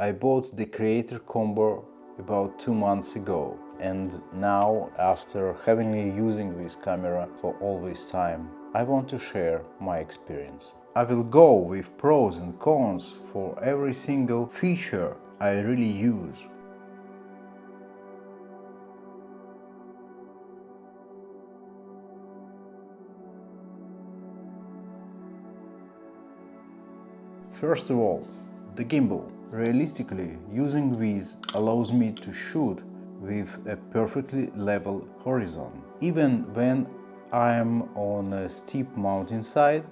I bought the Creator Combo about 2 months ago, and now, after having using this camera for all this time, I want to share my experience. I will go with pros and cons for every single feature I really use. First of all, the gimbal. Realistically, using this allows me to shoot with a perfectly level horizon, even when I am on a steep mountainside.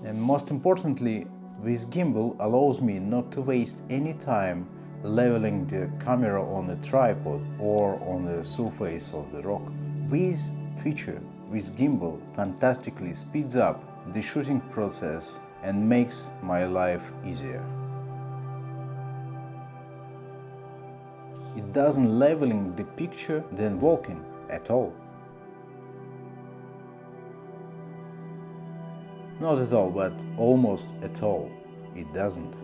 And most importantly, this gimbal allows me not to waste any time leveling the camera on a tripod or on the surface of the rock. This feature, this gimbal, fantastically speeds up the shooting process and makes my life easier. It doesn't leveling the picture than walking at all. Not at all, but almost at all, it doesn't.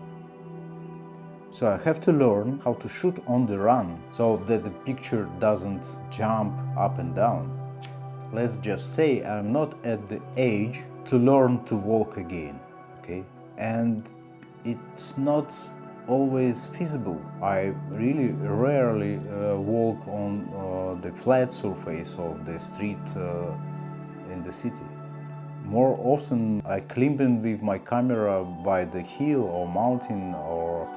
So I have to learn how to shoot on the run, so that the picture doesn't jump up and down. Let's just say I'm not at the age to learn to walk again, okay? And it's not always feasible. I really rarely walk on the flat surface of the street in the city. More often I climb in with my camera by the hill or mountain, or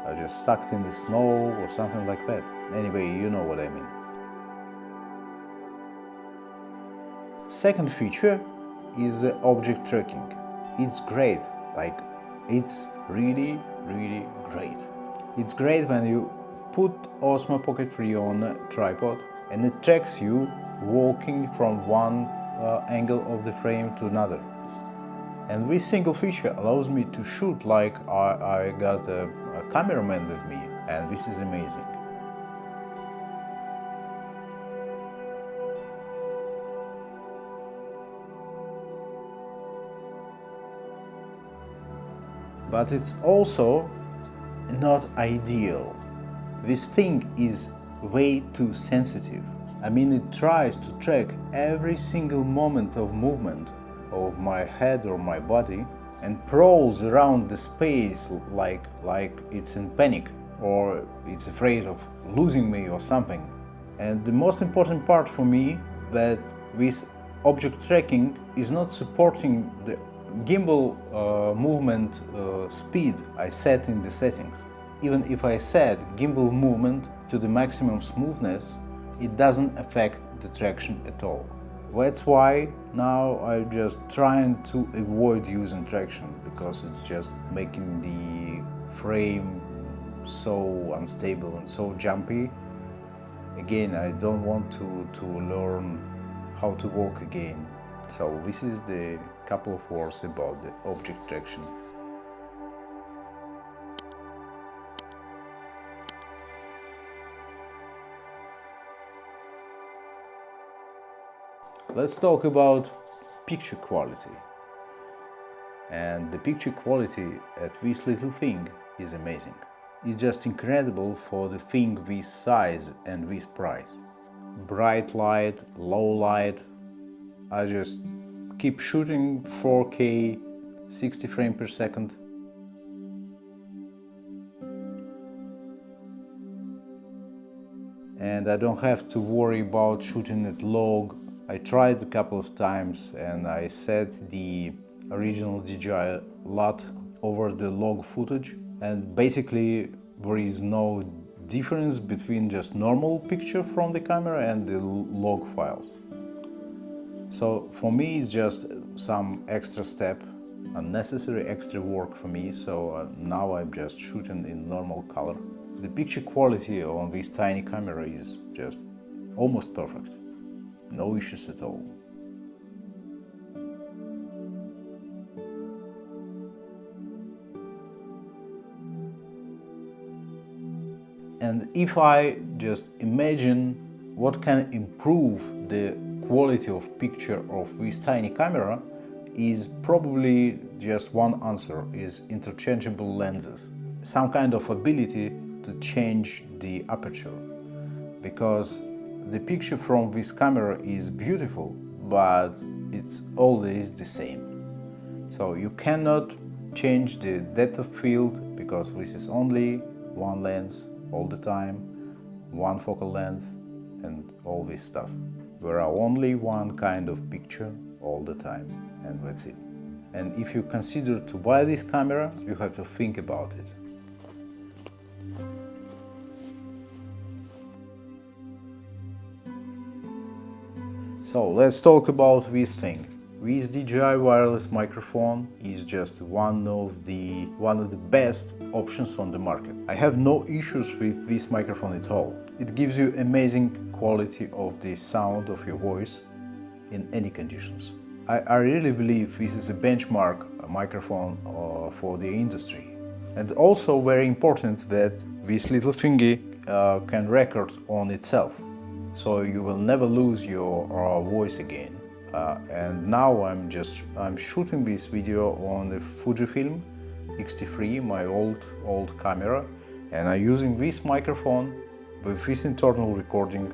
I just stuck in the snow or something like that. Anyway, you know what I mean. Second feature is object tracking. It's great, like it's really great. It's great when you put Osmo Pocket 3 on a tripod and it tracks you walking from one angle of the frame to another. And this single feature allows me to shoot like I got a cameraman with me, and this is amazing. But it's also not ideal. This thing is way too sensitive. I mean, it tries to track every single moment of movement of my head or my body and prowls around the space like it's in panic or it's afraid of losing me or something. And the most important part for me, that this object tracking is not supporting the gimbal movement speed I set in the settings. Even if I set gimbal movement to the maximum smoothness, it doesn't affect the traction at all. That's why now I'm just trying to avoid using traction, because it's just making the frame so unstable and so jumpy. Again, I don't want to learn how to walk again. So this is the couple of words about the object traction. Let's talk about picture quality. And the picture quality at this little thing is amazing. It's just incredible for the thing this size and this price. Bright light, low light, I just keep shooting 4K, 60 frames per second. And I don't have to worry about shooting at log. I tried a couple of times and I set the original DJI LUT over the log footage, and basically there is no difference between just normal picture from the camera and the log files. So for me it's just some extra step, unnecessary extra work for me, so now I'm just shooting in normal color. The picture quality on this tiny camera is just almost perfect. No issues at all. And if I just imagine what can improve the quality of picture of this tiny camera, is probably just one answer, is interchangeable lenses. Some kind of ability to change the aperture, because the picture from this camera is beautiful, but it's always the same. So you cannot change the depth of field, because this is only one lens all the time, one focal length and all this stuff. There are only one kind of picture all the time, and that's it. And if you consider to buy this camera, you have to think about it. So let's talk about this thing. This DJI wireless microphone is just one of the best options on the market. I have no issues with this microphone at all. It gives you amazing quality of the sound of your voice in any conditions. I really believe this is a benchmark microphone for the industry. And also very important that this little thingy can record on itself, so you will never lose your voice again. And now I'm shooting this video on the Fujifilm X-T3, my old camera, and I'm using this microphone with this internal recording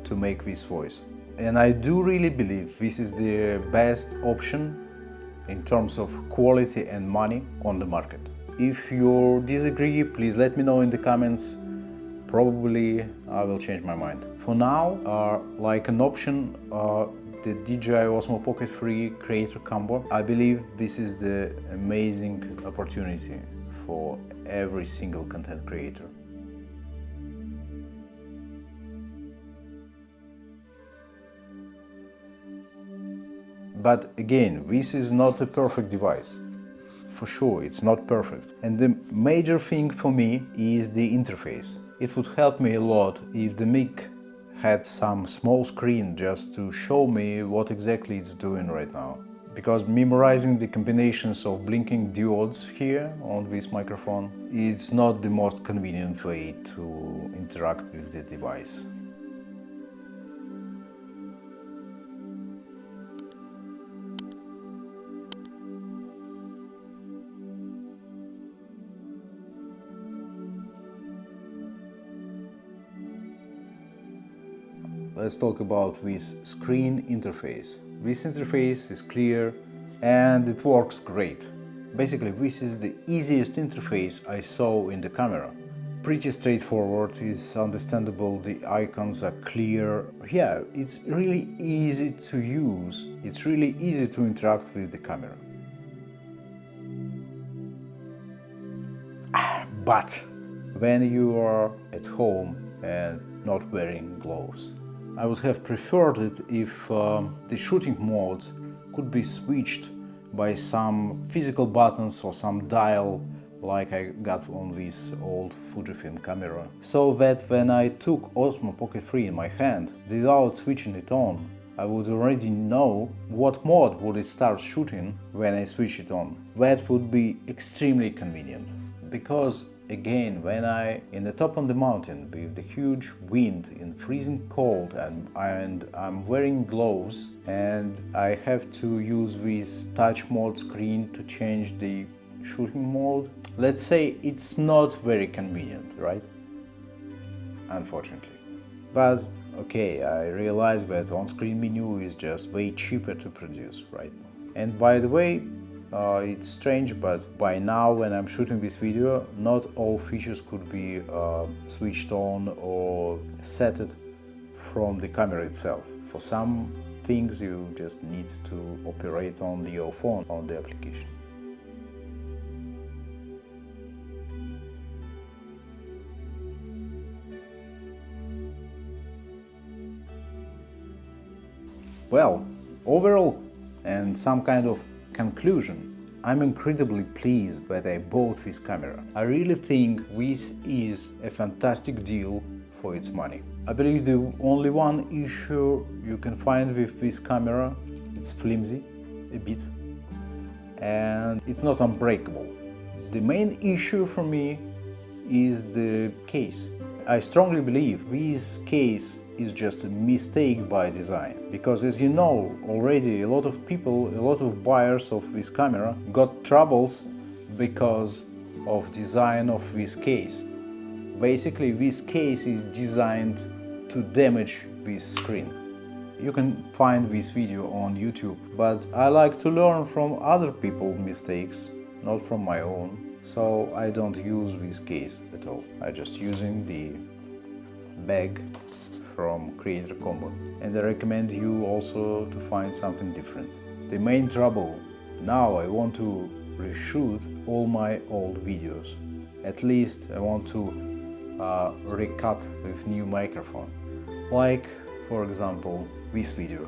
to make this voice. And I do really believe this is the best option in terms of quality and money on the market. If you disagree, please let me know in the comments. Probably I will change my mind. For now, like an option, the DJI Osmo Pocket 3 Creator Combo. I believe this is the amazing opportunity for every single content creator. But again, this is not a perfect device. For sure, it's not perfect. And the major thing for me is the interface. It would help me a lot if the Mic had some small screen just to show me what exactly it's doing right now. Because memorizing the combinations of blinking diodes here on this microphone is not the most convenient way to interact with the device. Let's talk about this screen interface. This interface is clear and it works great. Basically, this is the easiest interface I saw in the camera. Pretty straightforward, it's understandable, the icons are clear. Yeah, it's really easy to use. It's really easy to interact with the camera. But when you are at home and not wearing gloves, I would have preferred it if the shooting modes could be switched by some physical buttons or some dial like I got on this old Fujifilm camera, so that when I took Osmo Pocket 3 in my hand, without switching it on, I would already know what mode would it start shooting when I switch it on. That would be extremely convenient, because again, when in the top of the mountain with the huge wind in freezing cold and I'm wearing gloves and I have to use this touch mode screen to change the shooting mode, let's say it's not very convenient, right? Unfortunately. But okay, I realize that on-screen menu is just way cheaper to produce, right? And by the way, it's strange, but by now when I'm shooting this video, not all features could be switched on or set from the camera itself. For some things you just need to operate on your phone on the application. Well, overall, and some kind of conclusion, I'm incredibly pleased that I bought this camera. I really think this is a fantastic deal for its money. I believe the only one issue you can find with this camera, it's flimsy a bit and it's not unbreakable. The main issue for me is the case. I strongly believe this case is just a mistake by design. Because as you know already, a lot of people, a lot of buyers of this camera got troubles because of design of this case. Basically, this case is designed to damage this screen. You can find this video on YouTube, but I like to learn from other people's mistakes, not from my own. So I don't use this case at all. I just using the bag from Creator Combo. And I recommend you also to find something different. The main trouble, now I want to reshoot all my old videos. At least I want to recut with new microphone. Like, for example, this video.